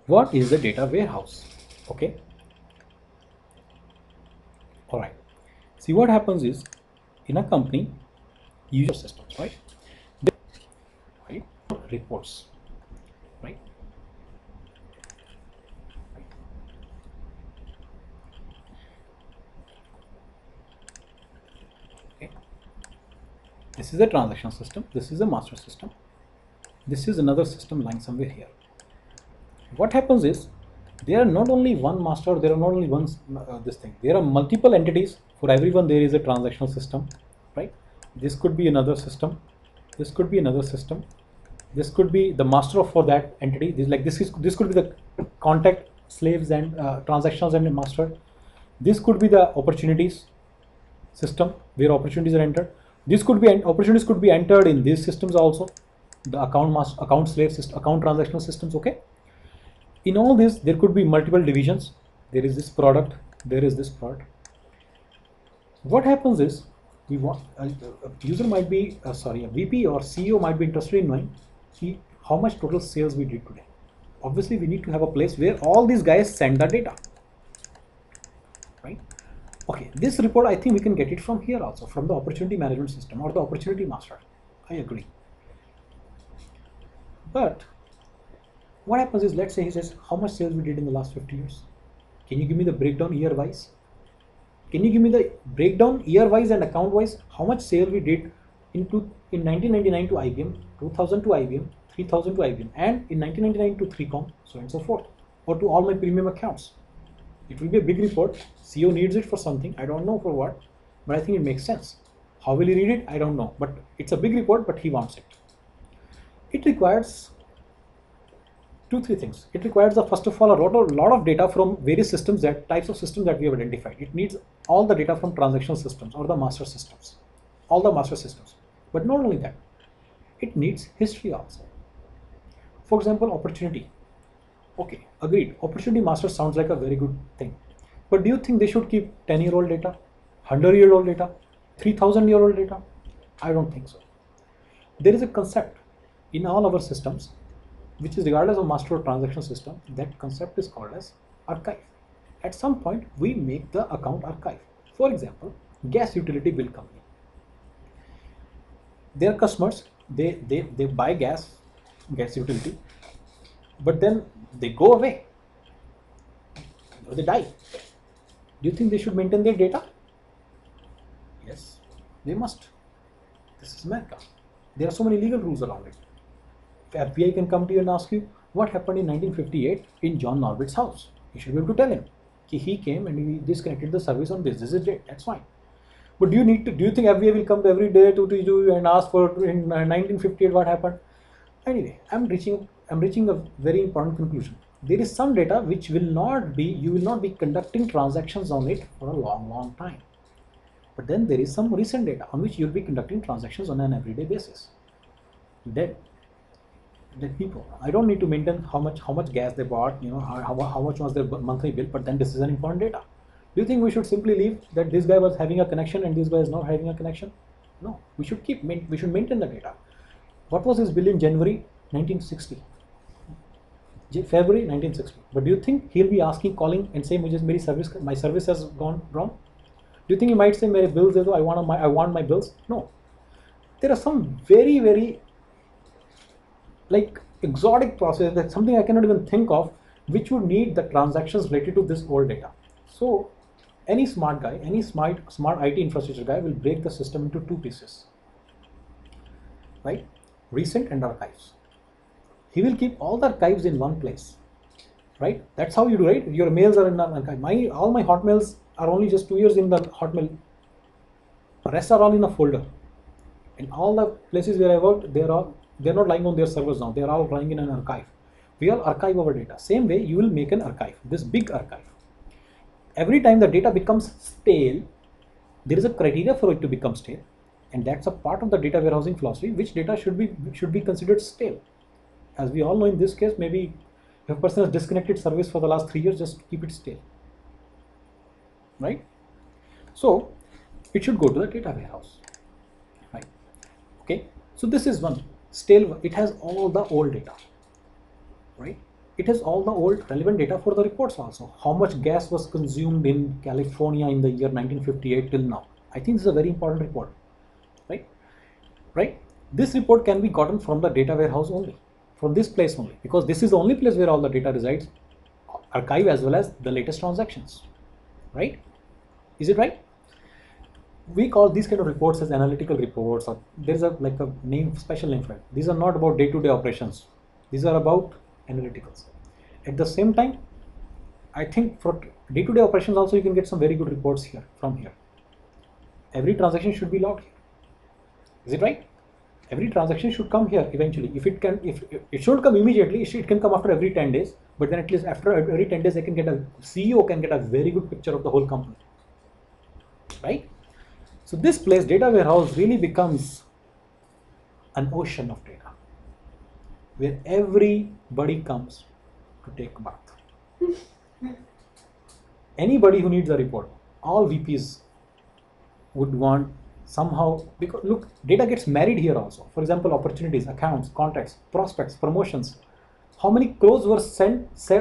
What is the data warehouse? Okay. All right. See, what happens is in a company, you use systems, right? Right? Reports, right? Okay. This is a transaction system. This is a master system. This is another system lying somewhere here. What happens is there are not only one master, there are not only one this thing. There are multiple entities. For everyone, there is a transactional system, right? This could be another system. This could be another system. This could be the master for that entity. This could be the contact slaves and transactions and master. This could be the opportunities system where opportunities are entered. This could be opportunities could be entered in these systems also. The account slave system, account transactional systems. Okay. In all this, there could be multiple divisions. There is this product. There is this product. What happens is we want a user might be a VP or CEO might be interested in knowing how much total sales we did today. Obviously, we need to have a place where all these guys send the data, right? Okay, this report, I think we can get it from here also, from the opportunity management system or the opportunity master. I agree. But what happens is, let's say he says, how much sales we did in the last 50 years? Can you give me the breakdown year wise? Can you give me the breakdown year wise and account wise? How much sale we did in 1999 to IBM, 2000 to IBM, 3000 to IBM, and in 1999 to 3Com, so on and so forth, or to all my premium accounts? It will be a big report. CEO needs it for something. I don't know for what, but I think it makes sense. How will he read it? I don't know, but it's a big report, but he wants it. It requires three things. It requires first of all a lot of data from various systems, that types of systems that we have identified. It needs all the data from transactional systems or the master systems, all the master systems. But not only that, it needs history also. For example, opportunity. Okay, agreed. Opportunity master sounds like a very good thing. But do you think they should keep 10-year-old data, 100-year-old data, 3000-year-old data? I don't think so. There is a concept in all our systems, which is regardless of master or transaction system. That concept is called as archive. At some point, we make the account archive. For example, gas utility bill company. Their customers, they buy gas utility, but then they go away or they die. Do you think they should maintain their data? Yes, they must. This is America. There are so many legal rules around it. FBI can come to you and ask you what happened in 1958 in John Norbitt's house. You should be able to tell him he came and he disconnected the service on this is date. That's fine. But do you think FBI will come every day to you and ask for in 1958 what happened? Anyway, I'm reaching a very important conclusion. There is some data which you will not be conducting transactions on it for a long time. But then there is some recent data on which you'll be conducting transactions on an everyday basis. Dead people. I don't need to maintain how much gas they bought, how much was their monthly bill, but then this is an important data. Do you think we should simply leave that this guy was having a connection and this guy is not having a connection? No, we should maintain the data. What was his bill in January 1960? February 1960. But do you think he'll be calling and saying my service has gone wrong? Do you think he might say my bills, I want my bills? No. There are some very, very exotic process, that's something I cannot even think of, which would need the transactions related to this old data. So any smart guy, any smart IT infrastructure guy will break the system into two pieces, right? Recent and archives. He will keep all the archives in one place, right? That's how you do, right? Your mails are in an archive. All my hotmails are only just 2 years in the hotmail. The rest are all in a folder. And all the places where I worked, they're not lying on their servers now. They're all lying in an archive. We all archive our data. Same way, you will make an archive, this big archive. Every time the data becomes stale, there is a criteria for it to become stale. And that's a part of the data warehousing philosophy, which data should be considered stale. As we all know, in this case, maybe if a person has disconnected service for the last 3 years, just keep it stale, right? So it should go to the data warehouse, right? Okay, so this is one stale. It has all the old data, right? it has all the old relevant data for the reports also. How much gas was consumed in California in the year 1958 till now. I think this is a very important report, right? Right? This report can be gotten from the data warehouse only, from this place only, because this is the only place where all the data resides, archive as well as the latest transactions, right? Is it right? We call these kind of reports as analytical reports, or there's a like a name, special name for it. These are not about day-to-day operations. These are about analyticals. At the same time, I think for day-to-day operations also you can get some very good reports here from here. Every transaction should be logged here. Is it right? Every transaction should come here eventually. If it should come immediately, it can come after every 10 days. But then at least after every 10 days, CEO can get a very good picture of the whole company, right? So this place, data warehouse, really becomes an ocean of data where everybody comes to take a bath. Anybody who needs a report, all VPs would want somehow, because look, data gets married here also. For example, opportunities, accounts, contacts, prospects, promotions. How many clothes were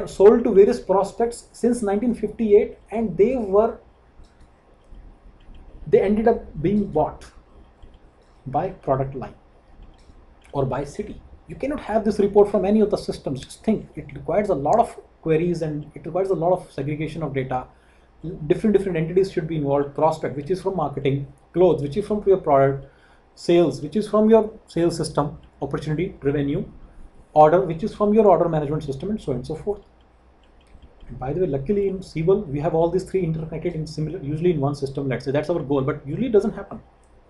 sold to various prospects since 1958, and they ended up being bought by product line or by city. You cannot have this report from any of the systems. Just think, it requires a lot of queries and it requires a lot of segregation of data. Different entities should be involved. Prospect, which is from marketing; clothes, which is from your product; sales, which is from your sales system; opportunity, revenue; order, which is from your order management system, and so on and so forth. And by the way, luckily in Siebel, we have all these three interconnected in usually in one system. Let's say that's our goal, but usually it doesn't happen.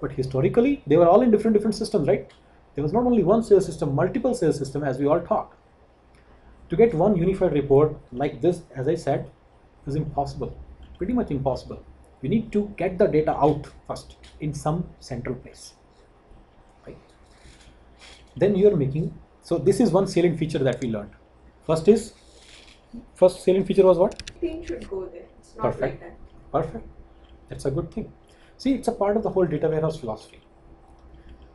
But historically, they were all in different systems, right? There was not only one sales system, multiple sales system, as we all talk. To get one unified report like this, as I said, is impossible. Pretty much impossible. You need to get the data out first in some central place, right? Then you are making. So this is one salient feature that we learned. First salient feature was what? Thing should go there. It's not Perfect. like that. Perfect. That's a good thing. See, it's a part of the whole data warehouse philosophy.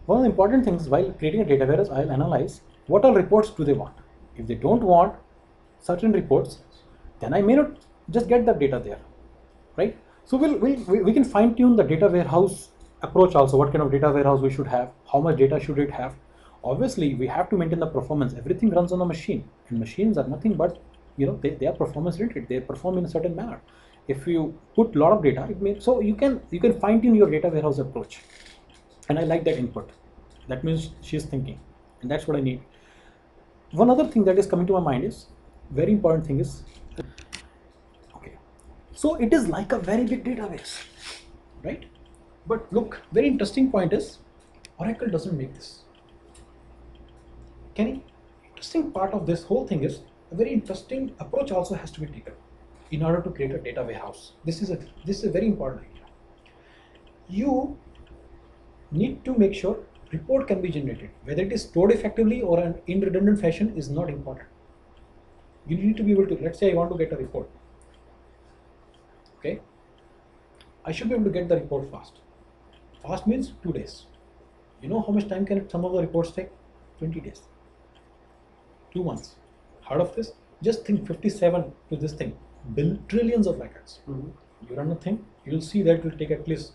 One of the important things while creating a data warehouse, I'll analyze what all reports do they want. If they don't want certain reports, then I may not just get the data there, right? So we can fine tune the data warehouse approach also. What kind of data warehouse we should have? How much data should it have? Obviously, we have to maintain the performance. Everything runs on a machine, and machines are nothing but, they are performance related. They perform in a certain manner. If you put a lot of data, it means so you can fine tune your data warehouse approach. And I like that input. That means she's thinking, and that's what I need. One other thing that is coming to my mind is very important thing is, okay, so it is like a very big database, right? But look, very interesting point is Oracle doesn't make this. Interesting part of this whole thing is a very interesting approach also has to be taken in order to create a data warehouse. This is a very important idea. You need to make sure report can be generated. Whether it is stored effectively or in redundant fashion is not important. You need to be able to, let's say I want to get a report. Okay, I should be able to get the report fast. Fast means 2 days. You know how much time can some of the reports take? 20 days. 2 months. Heard of this? Just think 57 to this thing. Trillions of records. You run a thing, you will see that it will take at least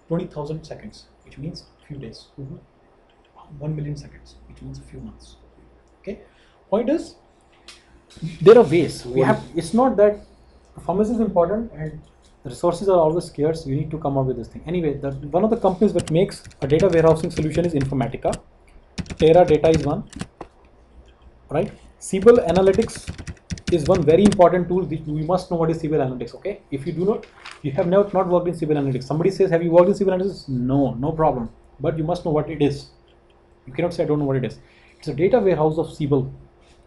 20,000 seconds, which means a few days. 1 million seconds, which means a few months. Okay. Point is, there are ways. It's not that performance is important and the resources are always scarce. You need to come up with this thing. Anyway, one of the companies that makes a data warehousing solution is Informatica. Teradata is one, right? Siebel Analytics is one very important tool. You must know what is Siebel Analytics. Okay, if you do not, you have not worked in Siebel Analytics. Somebody says, have you worked in Siebel Analytics? No problem. But you must know what it is. You cannot say I don't know what it is. It's a data warehouse of Siebel.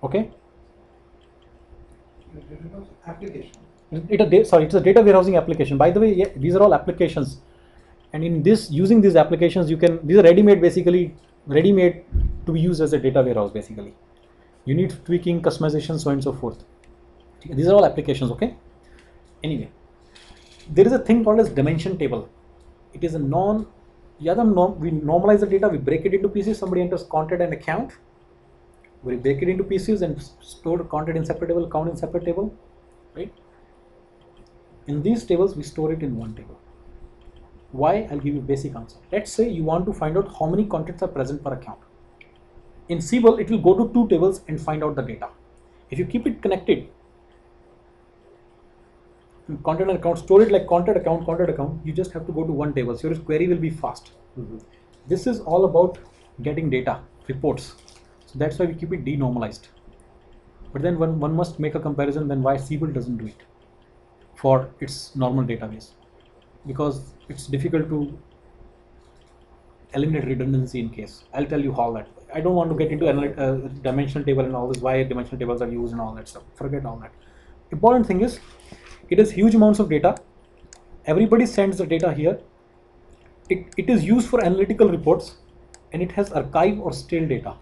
Okay. Application. It's a data warehousing application. By the way, yeah, these are all applications, and in this, using these applications, these are ready-made, basically ready-made to be used as a data warehouse. Basically, you need tweaking, customization, so on and so forth. These are all applications. Okay. Anyway, there is a thing called as dimension table. It is a we normalize the data, we break it into pieces. Somebody enters contact and account. We bake it into pieces and store content in separate table, count in separate table, right? In these tables, we store it in one table. Why? I'll give you a basic answer. Let's say you want to find out how many contents are present per account. In Siebel, it will go to two tables and find out the data. If you keep it connected, content and account, store it like content account, you just have to go to one table. So your query will be fast. This is all about getting data, reports. So that's why we keep it denormalized. But then one must make a comparison then why Siebel doesn't do it for its normal database. Because it's difficult to eliminate redundancy in case. I'll tell you how that. I don't want to get into dimensional table and all this, why dimensional tables are used and all that stuff. Forget all that. Important thing is, it has huge amounts of data. Everybody sends the data here. It is used for analytical reports, and it has archive or stale data.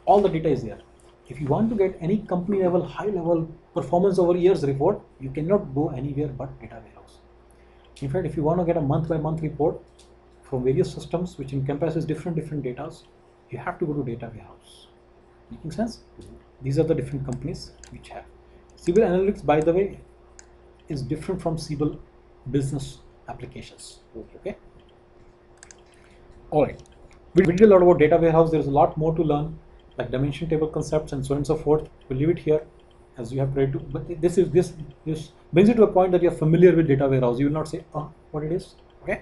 All the data is there. If you want to get any company level, high level performance over years report, you cannot go anywhere but data warehouse. In fact, if you want to get a month by month report from various systems which encompasses different data, you have to go to data warehouse. Making sense? These are the different companies which have. Siebel Analytics, by the way, is different from Siebel business applications. Okay. All right. We did a lot about data warehouse. There's a lot more to learn, like dimension table concepts and so on and so forth. We'll leave it here as you have tried to. But this brings you to a point that you're familiar with data warehouse. You will not say, oh, what it is. Okay.